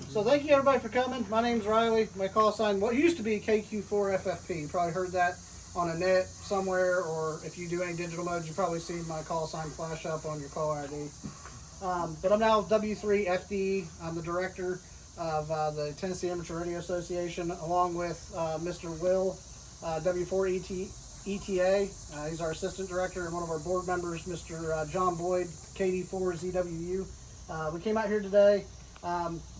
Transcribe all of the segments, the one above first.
So thank you everybody for coming. My name's Riley. My call sign, what used to be KQ4FFP. You probably heard that on a net somewhere, or if you do any digital modes, you probably see my call sign flash up on your caller ID. But I'm now W3FD. I'm the director of the Tennessee Amateur Radio Association, along with Mr. Will, W4ETA. He's our assistant director, and one of our board members, Mr. John Boyd, KD4ZWU. We came out here today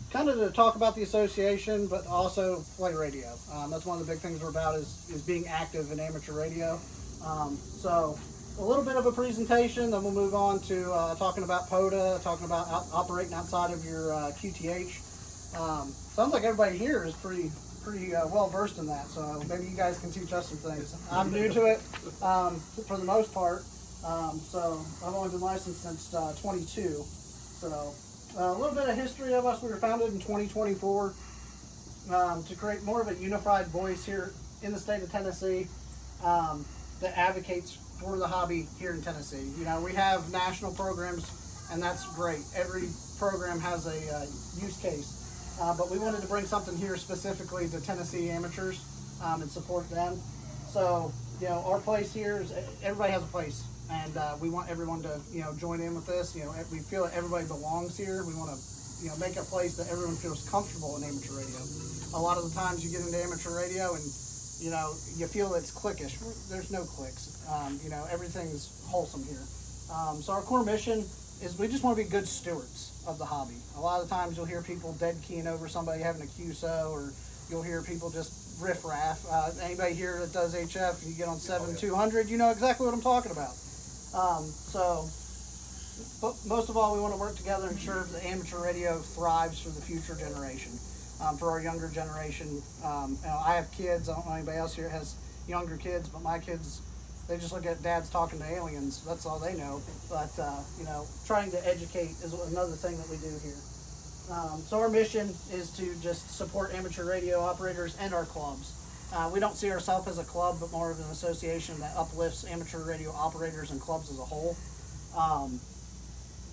kind of to talk about the association, but also play radio. That's one of the big things we're about is being active in amateur radio. So a little bit of a presentation, then we'll move on to talking about POTA, talking about operating outside of your QTH. Sounds like everybody here is pretty well versed in that, so maybe you guys can teach us some things. I'm new to it for the most part, so I've only been licensed since 22. So a little bit of history of us. We were founded in 2024 to create more of a unified voice here in the state of Tennessee that advocates for the hobby here in Tennessee. You know, we have national programs, and that's great. Every program has a use case, but we wanted to bring something here specifically to Tennessee amateurs and support them. So, you know, our place here is everybody has a place. And we want everyone to, you know, join in with this. You know, we feel that everybody belongs here. We want to, you know, make a place that everyone feels comfortable in amateur radio. A lot of the times you get into amateur radio and, you know, you feel it's cliquish. There's no clicks. You know, everything's wholesome here. So our core mission is we just want to be good stewards of the hobby. A lot of the times you'll hear people dead keying over somebody having a QSO, or you'll hear people just riff-raff. Anybody here that does HF, you get on 7-200, you know exactly what I'm talking about. But most of all, we want to work together and ensure that amateur radio thrives for the future generation, for our younger generation. You know, I have kids. I don't know anybody else here has younger kids, but my kids, they just look at dads talking to aliens. That's all they know. But, you know, trying to educate is another thing that we do here. So our mission is to just support amateur radio operators and our clubs. We don't see ourselves as a club, but more of an association that uplifts amateur radio operators and clubs as a whole,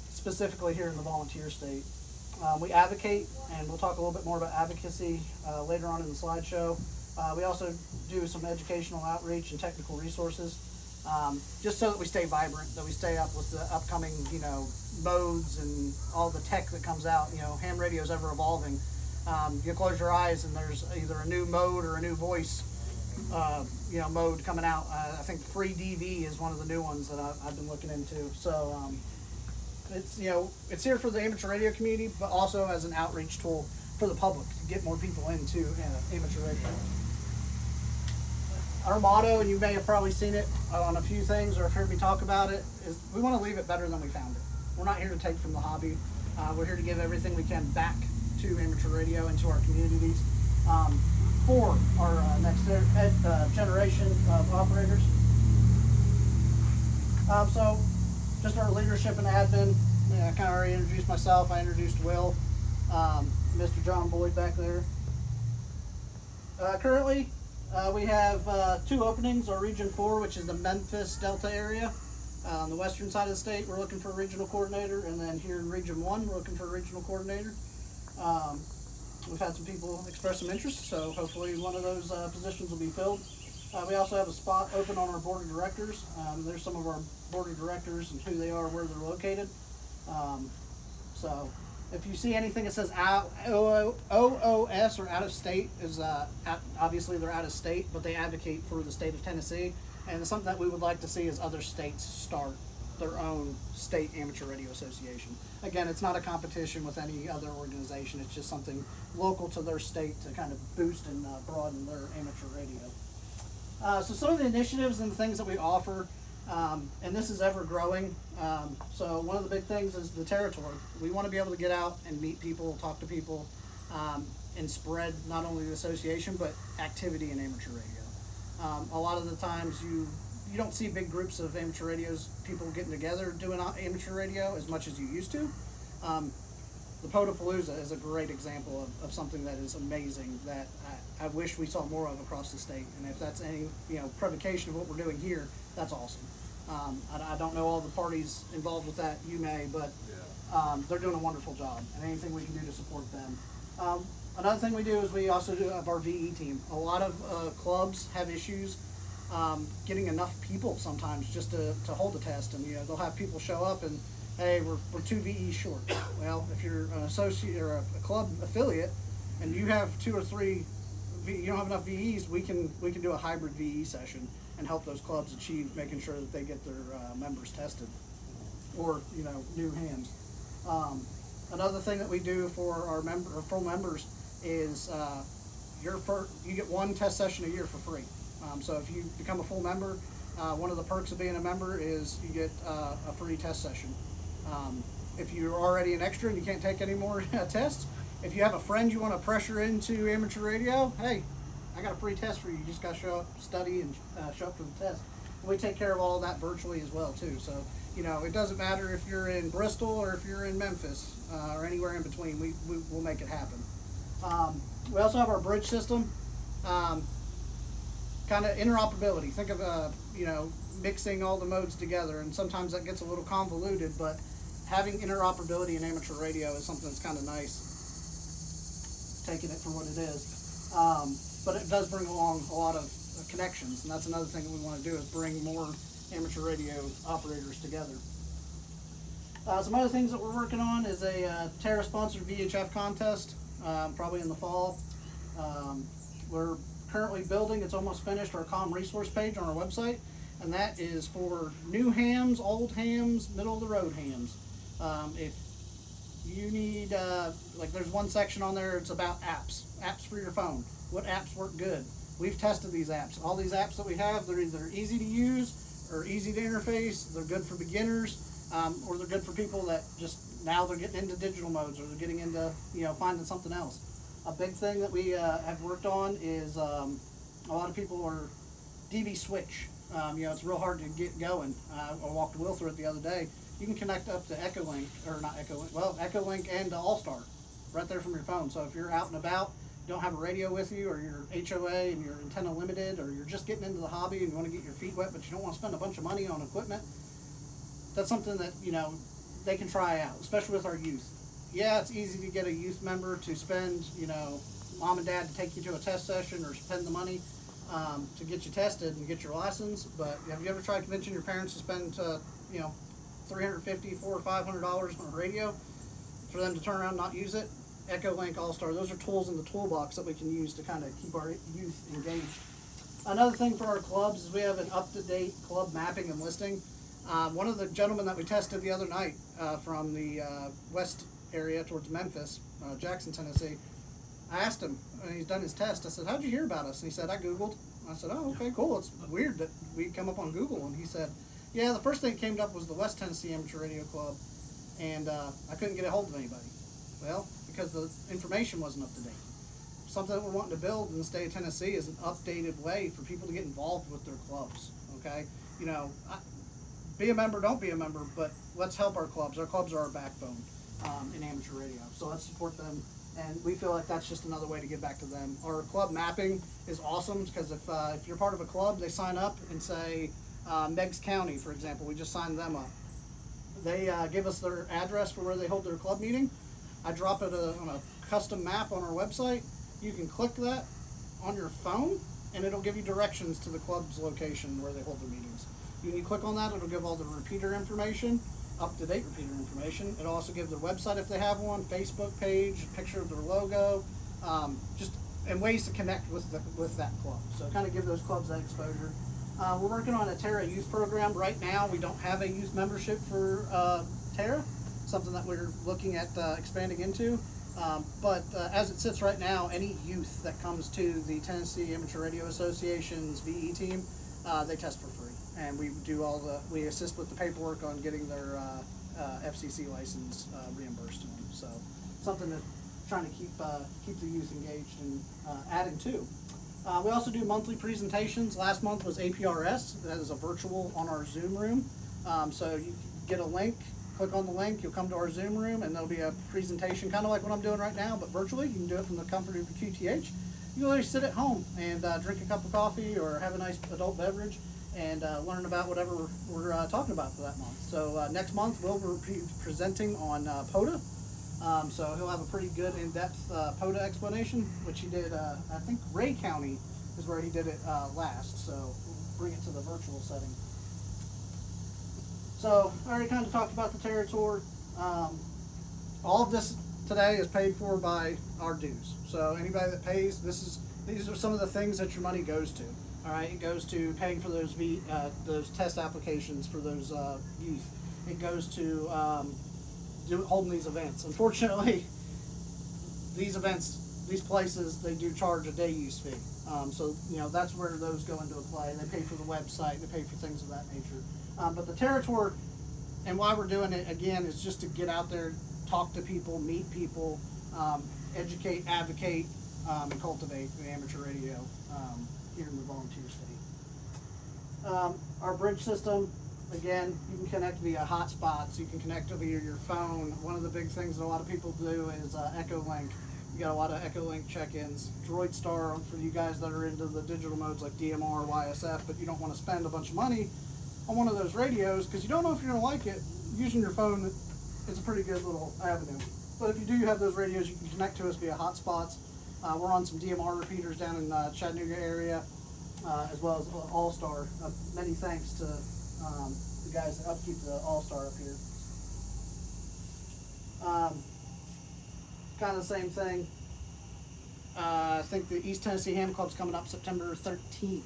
specifically here in the volunteer state. We advocate, and we'll talk a little bit more about advocacy later on in the slideshow. We also do some educational outreach and technical resources, just so that we stay vibrant, that we stay up with the upcoming, you know, modes and all the tech that comes out. You know, ham radio is ever evolving. You close your eyes and there's either a new mode or a new voice, you know, mode coming out. I think free DV is one of the new ones that I've been looking into. So it's, you know, it's here for the amateur radio community, but also as an outreach tool for the public to get more people into amateur radio. Our motto, and you may have probably seen it on a few things or have heard me talk about it, is we want to leave it better than we found it. We're not here to take from the hobby. We're here to give everything we can back to amateur radio and to our communities for our next generation of operators. So just our leadership and admin. I kind of already introduced myself. I introduced Will, Mr. John Boyd back there. Currently we have 2 openings. Our Region 4, which is the Memphis Delta area. On the western side of the state, we're looking for a regional coordinator, and then here in Region 1, we're looking for a regional coordinator. We've had some people express some interest, so hopefully one of those positions will be filled. We also have a spot open on our board of directors. There's some of our board of directors and who they are, where they're located. So if you see anything that says OOS or out of state, is obviously they're out of state, but they advocate for the state of Tennessee. And it's something that we would like to see is other states start their own state amateur radio association. Again, it's not a competition with any other organization. It's just something local to their state to kind of boost and broaden their amateur radio. So some of the initiatives and the things that we offer, and this is ever growing. So one of the big things is the territory. We want to be able to get out and meet people, talk to people, and spread not only the association, but activity in amateur radio. A lot of the times you don't see big groups of amateur radios, people getting together doing amateur radio as much as you used to. The POTA-palooza is a great example of something that is amazing that I wish we saw more of across the state. And if that's any, you know, provocation of what we're doing here, that's awesome. I don't know all the parties involved with that. You may, but they're doing a wonderful job, and anything we can do to support them. Another thing we do is we also do have our VE team. A lot of clubs have issues getting enough people sometimes just to hold a test, and they'll have people show up and, hey, we're 2 VEs short. Well, if you're an associate or a club affiliate and you have 2 or 3 you don't have enough VEs, we can do a hybrid VE session and help those clubs achieve making sure that they get their members tested, or new hands. Another thing that we do for our full members is you get 1 test session a year for free. So if you become a full member, one of the perks of being a member is you get a free test session. If you're already an extra and you can't take any more tests, if you have a friend you want to pressure into amateur radio, hey, I got a free test for you. You just got to show up, study, and show up for the test. And we take care of all of that virtually as well too. So it doesn't matter if you're in Bristol or if you're in Memphis or anywhere in between. We'll make it happen. We also have our bridge system. Kind of interoperability. Think of mixing all the modes together, and sometimes that gets a little convoluted, but having interoperability in amateur radio is something that's kind of nice, taking it for what it is. But it does bring along a lot of connections, and that's another thing that we want to do, is bring more amateur radio operators together. Some other things that we're working on is a Terra sponsored VHF contest, probably in the fall. We're currently building, it's almost finished, our comm resource page on our website, and that is for new hams, old hams, middle of the road hams. If you need, there's one section on there, it's about apps for your phone. What apps work good? We've tested these apps. All these apps that we have, they're either easy to use or easy to interface. They're good for beginners, or they're good for people that just now they're getting into digital modes, or they're getting into finding something else. A big thing that we have worked on is a lot of people are DV switch. It's real hard to get going. I walked Will through it the other day. You can connect up to Echolink and All-Star right there from your phone. So if you're out and about, you don't have a radio with you, or you're HOA and you're antenna limited, or you're just getting into the hobby and you want to get your feet wet but you don't want to spend a bunch of money on equipment, that's something that they can try out, especially with our youth. Yeah, it's easy to get a youth member to spend, mom and dad to take you to a test session, or spend the money to get you tested and get your license. But have you ever tried convincing your parents to spend, $350, $400 or $500 on a radio for them to turn around and not use it? Echolink, All-Star, those are tools in the toolbox that we can use to kind of keep our youth engaged. Another thing for our clubs is we have an up-to-date club mapping and listing. One of the gentlemen that we tested the other night from the west area towards Memphis, Jackson, Tennessee, I asked him, and he's done his test, I said, how'd you hear about us? And he said, I Googled. I said, oh, okay, cool. It's weird that we come up on Google. And he said, yeah, the first thing that came up was the West Tennessee Amateur Radio Club, and I couldn't get a hold of anybody. Well, because the information wasn't up to date. Something that we're wanting to build in the state of Tennessee is an updated way for people to get involved with their clubs, okay? Be a member, don't be a member, but let's help our clubs. Our clubs are our backbone in amateur radio, so let's support them, and we feel like that's just another way to give back to them. Our club mapping is awesome, because if you're part of a club, they sign up and say, Meigs County, for example, we just signed them up. They give us their address for where they hold their club meeting. I drop it on a custom map on our website. You can click that on your phone, and it'll give you directions to the club's location where they hold their meetings. When you click on that, it'll give all the repeater information, up-to-date repeater information. It'll also give their website if they have one, Facebook page, picture of their logo, and ways to connect with that club. So kind of give those clubs that exposure. We're working on a Terra youth program. Right now, we don't have a youth membership for Terra, something that we're looking at expanding into. But as it sits right now, any youth that comes to the Tennessee Amateur Radio Association's VE team, they test for free. And we do we assist with the paperwork on getting their FCC license reimbursed to them. So something that trying to keep the youth engaged and adding to. We also do monthly presentations. Last month was APRS. That is a virtual on our Zoom room. So you get a link, click on the link, you'll come to our Zoom room, and there'll be a presentation, kind of like what I'm doing right now, but virtually. You can do it from the comfort of your QTH. You can literally sit at home and drink a cup of coffee or have a nice adult beverage and learn about whatever we're talking about for that month. So next month we'll be presenting on POTA. So he'll have a pretty good in-depth POTA explanation, which he did, I think Ray County is where he did it last, so we'll bring it to the virtual setting. So I already kind of talked about the Territory. All of this today is paid for by our dues. So anybody that pays, these are some of the things that your money goes to. All right, it goes to paying for those test applications for those youth. It goes to holding these events. Unfortunately, these events, these places, they do charge a day use fee. So that's where those go into play. They pay for the website, they pay for things of that nature. But the Territory, and why we're doing it again, is just to get out there, talk to people, meet people, educate, advocate, and cultivate the amateur radio here in the volunteer state. Our bridge system, again, you can connect via hotspots, you can connect via your phone. One of the big things that a lot of people do is EchoLink. You got a lot of EchoLink check-ins. DroidStar for you guys that are into the digital modes like DMR, YSF, but you don't want to spend a bunch of money on one of those radios because you don't know if you're going to like it. Using your phone is a pretty good little avenue. But if you do have those radios, you can connect to us via hotspots. We're on some DMR repeaters down in Chattanooga area, as well as All-Star. Many thanks to the guys that upkeep the All-Star up here. Kind of the same thing. I think the East Tennessee Ham Club's coming up September 13th.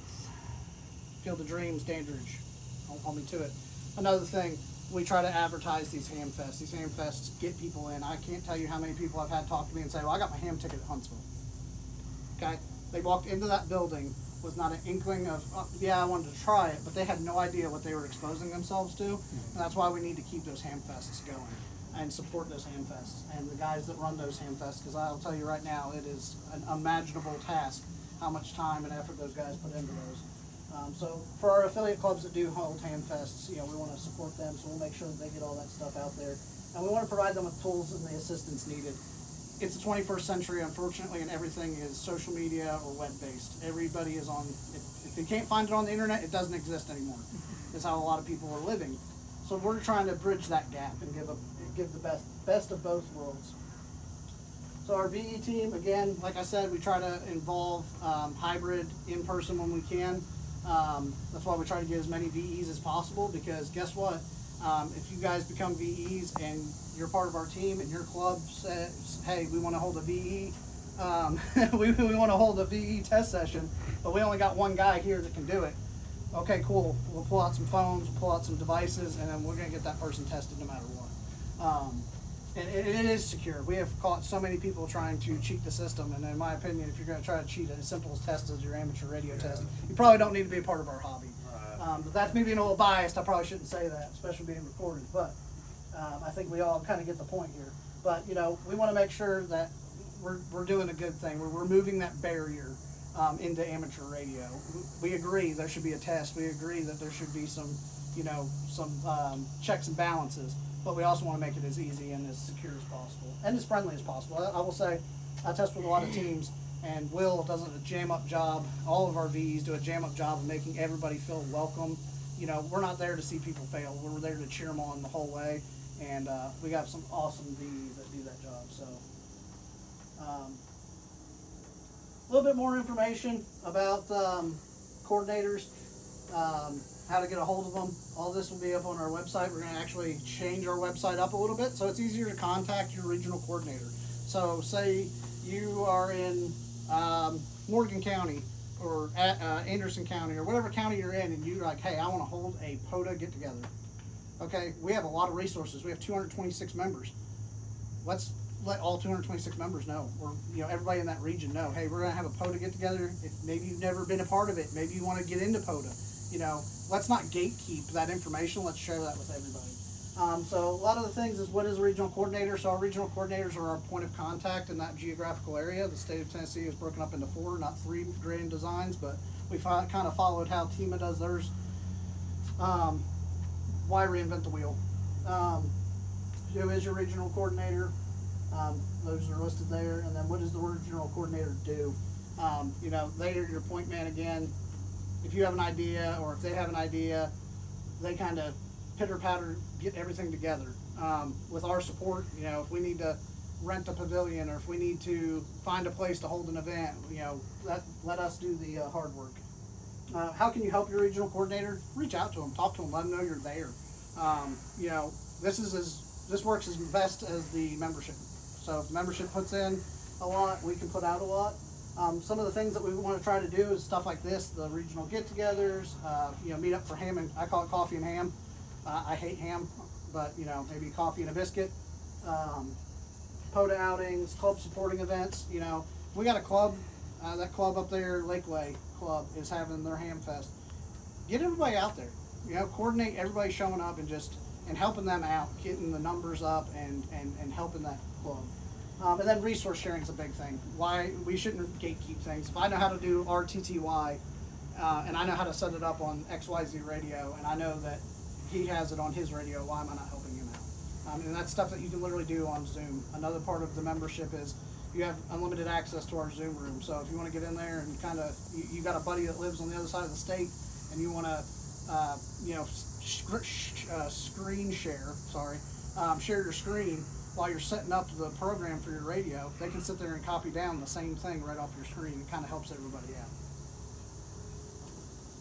Field of Dreams, Dandridge. Hold me to it. Another thing, we try to advertise these ham fests. These ham fests get people in. I can't tell you how many people I've had talk to me and say, well, I got my ham ticket at Huntsville. Okay? They walked into that building with not an inkling of, yeah, I wanted to try it, but they had no idea what they were exposing themselves to. And that's why we need to keep those ham fests going and support those ham fests and the guys that run those ham fests, because I'll tell you right now, it is an unimaginable task how much time and effort those guys put into those. So for our affiliate clubs that do hold ham fests, we want to support them, so we'll make sure that they get all that stuff out there. And we want to provide them with tools and the assistance needed. It's the 21st century, unfortunately, and everything is social media or web-based. Everybody is on, if you can't find it on the internet, it doesn't exist anymore. That's how a lot of people are living. So we're trying to bridge that gap and give the best of both worlds. So our VE team, again, like I said, we try to involve hybrid in person when we can. That's why we try to get as many VEs as possible, because guess what? If you guys become VEs and you're part of our team and your club says, hey, we want to hold a VE, we want to hold a VE test session, but we only got one guy here that can do it. Okay, cool. We'll pull out some phones, we'll pull out some devices, and then we're going to get that person tested no matter what. And it is secure. We have caught so many people trying to cheat the system, and in my opinion, if you're going to try to cheat as simple as test as your amateur radio test, you probably don't need to be a part of our hobby. But that's me being a little biased. I probably shouldn't say that, especially being recorded. But I think we all kind of get the point here. But we want to make sure that we're doing a good thing. We're removing that barrier into amateur radio. We agree there should be a test. We agree that there should be some checks and balances. But we also want to make it as easy and as secure as possible and as friendly as possible. I will say, I test with a lot of teams, and Will does a jam-up job. All of our VEs do a jam-up job of making everybody feel welcome. We're not there to see people fail. We're there to cheer them on the whole way, and we got some awesome VEs that do that job. So, a little bit more information about coordinators. How to get a hold of them. All this will be up on our website. We're going to actually change our website up a little bit so it's easier to contact your regional coordinator. So say you are in Morgan County or Anderson County or whatever county you're in, and you're like, hey, I want to hold a POTA get together. Okay, we have a lot of resources. We have 226 members. Let's let all 226 members know, or everybody in that region know, hey, we're going to have a POTA get together. If maybe you've never been a part of it, maybe you want to get into POTA. Let's not gatekeep that information. Let's share that with everybody. So a lot of the things is, what is a regional coordinator? So our regional coordinators are our point of contact in that geographical area. The state of Tennessee is broken up into 4, not 3 grand designs, but we kind of followed how TEMA does theirs. Why reinvent the wheel? Who is your regional coordinator? Those are listed there. And then what does the regional coordinator do? They are your point man again. If you have an idea, or if they have an idea, they kind of pitter-patter, get everything together. With our support, if we need to rent a pavilion, or if we need to find a place to hold an event, let us do the hard work. How can you help your regional coordinator? Reach out to them, talk to them, let them know you're there. This works as best as the membership. So if membership puts in a lot, we can put out a lot. Some of the things that we want to try to do is stuff like this: the regional get-togethers, meet up for ham, and I call it coffee and ham. I hate ham, but maybe coffee and a biscuit. POTA outings, club supporting events. We got a club. That club up there, Lakeway Club, is having their ham fest. Get everybody out there. Coordinate everybody showing up and helping them out, getting the numbers up and helping that club. And then resource sharing is a big thing. Why we shouldn't gatekeep things. If I know how to do RTTY, and I know how to set it up on XYZ radio, and I know that he has it on his radio, why am I not helping him out? And that's stuff that you can literally do on Zoom. Another part of the membership is you have unlimited access to our Zoom room. So if you want to get in there and you got a buddy that lives on the other side of the state, and you want to, screen share. Share your screen while you're setting up the program for your radio. They can sit there and copy down the same thing right off your screen. It kind of helps everybody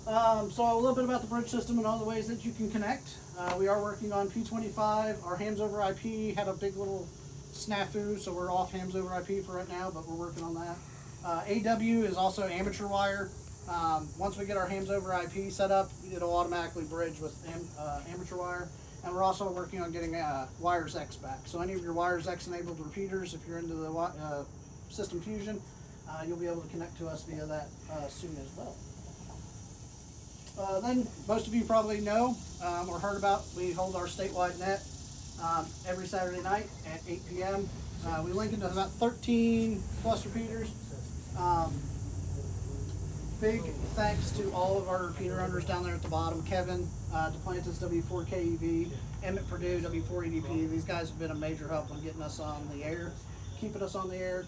out. So a little bit about the bridge system and all the ways that you can connect. We are working on P25. Our hams over IP had a big little snafu, so we're off hams over IP for right now, but we're working on that. AW is also amateur wire. Once we get our hams over IP set up, it'll automatically bridge with amateur wire. And we're also working on getting Wires X back. So any of your Wires X enabled repeaters, if you're into the System Fusion, you'll be able to connect to us via that soon as well. Then most of you probably know or heard about, we hold our statewide net every Saturday night at 8 p.m. We link into about 13 plus repeaters. Big thanks to all of our repeater owners down there at the bottom. Kevin, Duplantis, W4KEV, Emmett Purdue, W4EDP. These guys have been a major help in getting us on the air, keeping us on the air.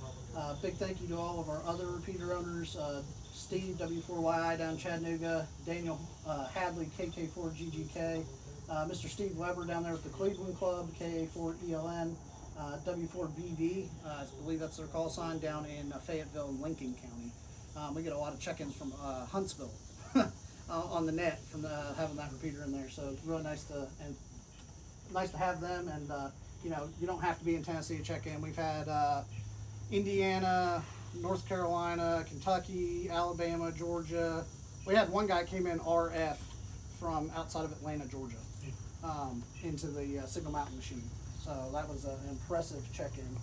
Big thank you to all of our other repeater owners. Steve, W4YI down in Chattanooga, Daniel Hadley, KK4GGK, Mr. Steve Weber down there with the Cleveland Club, KA4ELN, W4BV, I believe that's their call sign, down in Fayetteville and Lincoln County. We get a lot of check-ins from Huntsville on the net from having that repeater in there. So it's really nice to have them. And you don't have to be in Tennessee to check in. We've had Indiana, North Carolina, Kentucky, Alabama, Georgia. We had one guy came in RF from outside of Atlanta, Georgia, into the Signal Mountain machine. So that was an impressive check-in.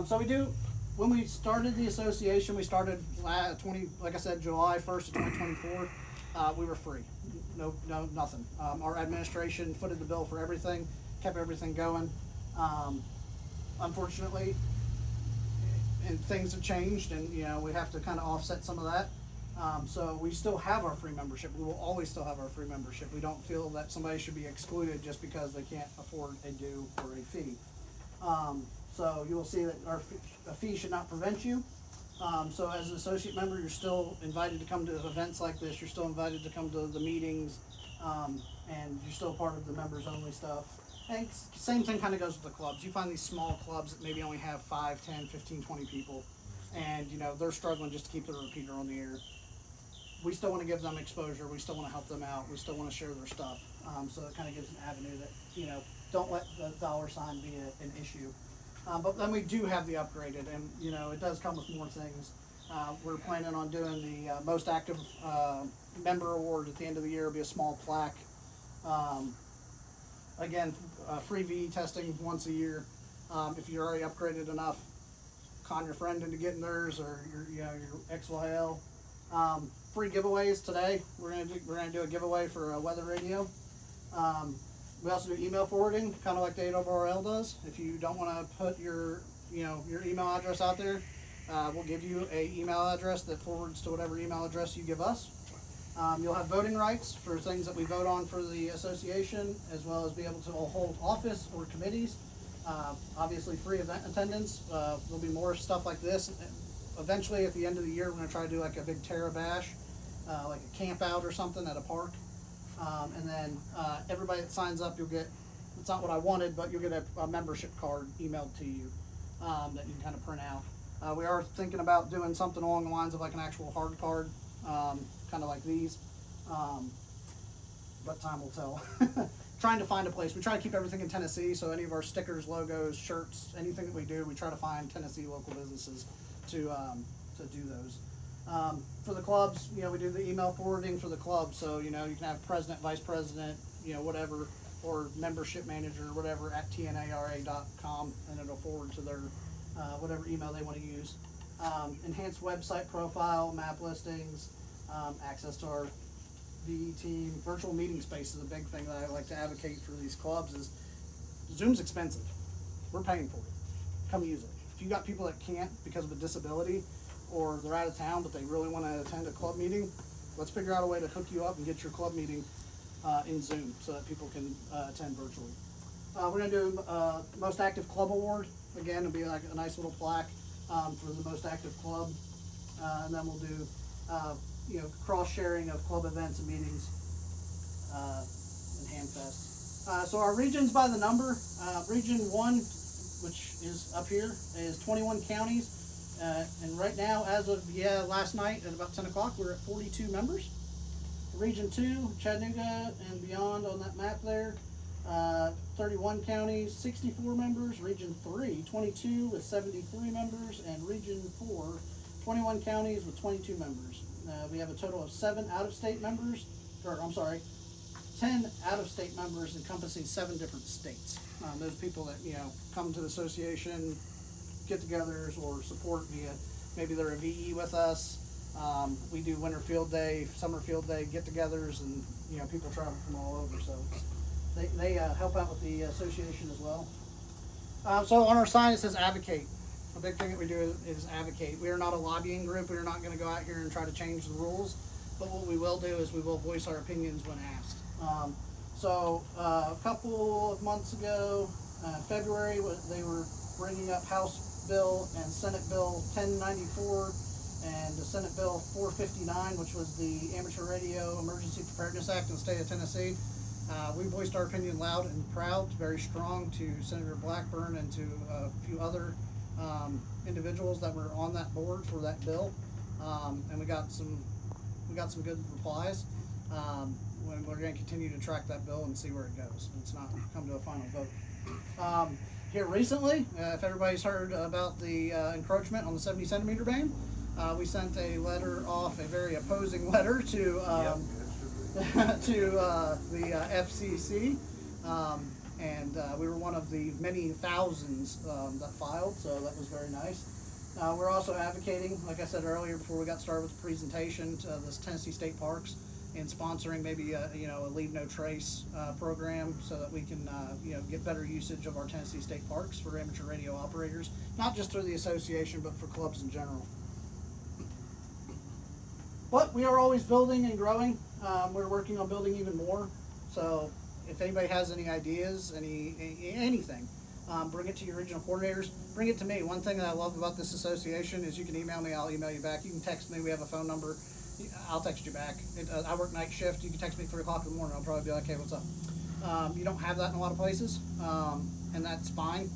So we do. When we started the association, we started like I said, July 1st of 2024. We were free, no, nothing. Our administration footed the bill for everything, kept everything going. Unfortunately, and things have changed, and we have to kind of offset some of that. So we still have our free membership. We will always still have our free membership. We don't feel that somebody should be excluded just because they can't afford a due or a fee. So you will see that a fee should not prevent you. So as an associate member, you're still invited to come to events like this. You're still invited to come to the meetings, and you're still part of the members only stuff. And same thing kind of goes with the clubs. You find these small clubs that maybe only have 5, 10, 15, 20 people, and they're struggling just to keep their repeater on the air. We still want to give them exposure. We still want to help them out. We still want to share their stuff. So it kind of gives an avenue that, don't let the dollar sign be an issue. But then we do have the upgraded, and it does come with more things. We're planning on doing the most active member award at the end of the year. It'll be a small plaque. Again, free VE testing once a year. If you're already upgraded enough, con your friend into getting theirs, or your XYL. Free giveaways today. We're gonna do a giveaway for a weather radio. We also do email forwarding, kind of like the AWRL does. If you don't want to put your email address out there, we'll give you a email address that forwards to whatever email address you give us. You'll have voting rights for things that we vote on for the association, as well as be able to hold office or committees. Obviously, free event attendance. There'll be more stuff like this. Eventually, at the end of the year, we're going to try to do like a big Terra Bash, like a camp out or something at a park. And then everybody that signs up, you'll get it's not what I wanted, but you'll get a membership card emailed to you that you can kind of print out. We are thinking about doing something along the lines of like an actual hard card, kind of like these, but time will tell. Trying to find a place. We try to keep everything in Tennessee, so any of our stickers, logos, shirts, anything that we do, we try to find Tennessee local businesses to do those. For the clubs, you know, we do the email forwarding for the club, so you know you can have president, vice president, you know, whatever, or membership manager, or whatever, at tnara.com, and it'll forward to their whatever email they want to use. Enhanced website profile, map listings, access to our VE team. Virtual meeting space is a big thing that I like to advocate for these clubs. Is Zoom's expensive. We're paying for it. Come use it. If you got people that can't because of a disability, or they're out of town but they really want to attend a club meeting, let's figure out a way to hook you up and get your club meeting in Zoom so that people can attend virtually. We're going to do Most Active Club Award. Again, it'll be like a nice little plaque for the most active club. And then we'll do you know, cross-sharing of club events and meetings and Hamfest. So our regions by the number. Region 1, which is up here, is 21 counties. And right now, as of last night at about 10 o'clock, we're at 42 members. Region 2, Chattanooga and beyond on that map there, 31 counties, 64 members. Region 3, 22 with 73 members. And Region 4, 21 counties with 22 members. We have a total of 10 out-of-state members encompassing 7 different states. Those people that, you know, come to the association, get-togethers, or support via, maybe they're a VE with us. We do winter field day, summer field day get-togethers, and, you know, people travel from all over, so they help out with the association as well. So on our sign it says advocate. A big thing that we do is advocate. We are not a lobbying group. We are not going to go out here and try to change the rules, but what we will do is we will voice our opinions when asked. A couple of months ago, February, they were bringing up House Bill and Senate Bill 1094 and the Senate Bill 459, which was the Amateur Radio Emergency Preparedness Act in the state of Tennessee. We voiced our opinion loud and proud, very strong, to Senator Blackburn and to a few other individuals that were on that board for that bill, and we got some good replies. We're going to continue to track that bill and see where it goes. It's not come to a final vote. Here recently, if everybody's heard about the encroachment on the 70 centimeter ban, we sent a letter off, a very opposing letter to to the FCC. And we were one of the many thousands that filed, so that was very nice. We're also advocating, like I said earlier before we got started with the presentation, to this Tennessee State Parks, and sponsoring maybe a Leave No Trace program so that we can get better usage of our Tennessee State Parks for amateur radio operators, not just through the association but for clubs in general. But we are always building and growing. We're working on building even more, so if anybody has any ideas, anything, bring it to your regional coordinators. Bring it to me. One thing that I love about this association is you can email me, I'll email you back. You can text me, we have a phone number. I'll text you back. I work night shift. You can text me at 3 o'clock in the morning. I'll probably be like, hey, what's up? You don't have that in a lot of places, and that's fine.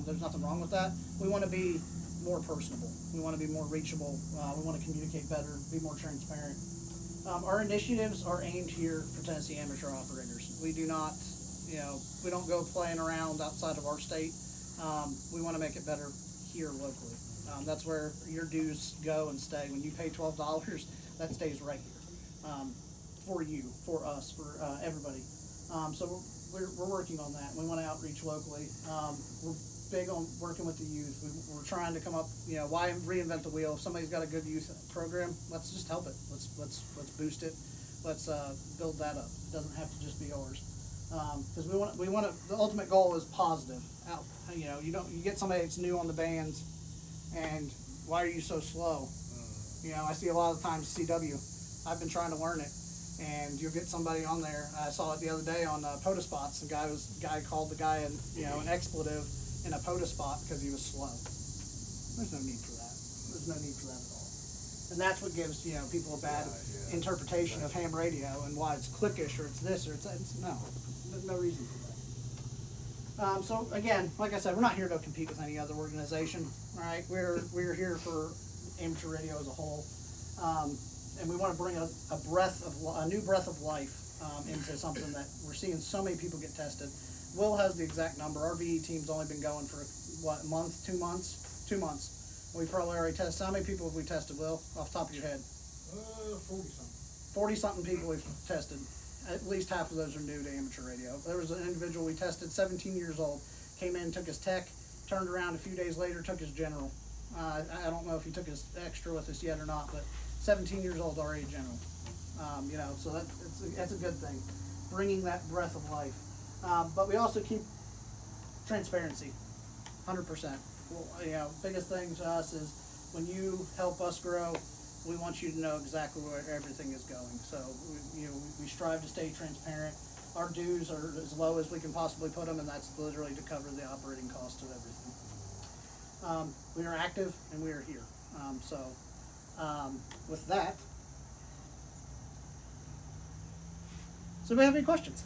There's nothing wrong with that. We want to be more personable. We want to be more reachable. We want to communicate better, be more transparent. Our initiatives are aimed here for Tennessee amateur operators. We do not, we don't go playing around outside of our state. We want to make it better here locally. That's where your dues go and stay. When you pay $12, that stays right here for you, for us, for everybody. So we're working on that. We want to outreach locally. We're big on working with the youth. We're trying to come up, why reinvent the wheel? If somebody's got a good youth program, let's just help it. Let's boost it. Let's build that up. It doesn't have to just be ours. Because we want to. The ultimate goal is positive. You get somebody that's new on the bands, and why are you so slow? I see a lot of times CW. I've been trying to learn it, and you'll get somebody on there. I saw it the other day on POTA spots. The guy called the guy an expletive in a POTA spot because he was slow. There's no need for that. There's no need for that at all. And that's what gives people a bad interpretation of ham radio and why it's clickish or it's this or it's no. There's no reason for that. So again, like I said, we're not here to compete with any other organization. All right, we're here for amateur radio as a whole, and we want to bring a new breath of life into something that we're seeing so many people get tested. Will has the exact number. Our VE team's only been going for what, a month, 2 months, 2 months. We probably already tested. How many people have we tested, Will, off the top of your head? 40 something. 40 something people we've tested. At least half of those are new to amateur radio. There was an individual we tested, 17 years old, came in, took his tech, turned around a few days later, took his general. I don't know if he took his extra with us yet or not, but 17 years old, already general. So that's a good thing, bringing that breath of life. But we also keep transparency, 100%. Well, biggest thing to us is when you help us grow, we want you to know exactly where everything is going. So we strive to stay transparent. Our dues are as low as we can possibly put them, and that's literally to cover the operating cost of everything. We are active and we are here. With that, so do we have any questions?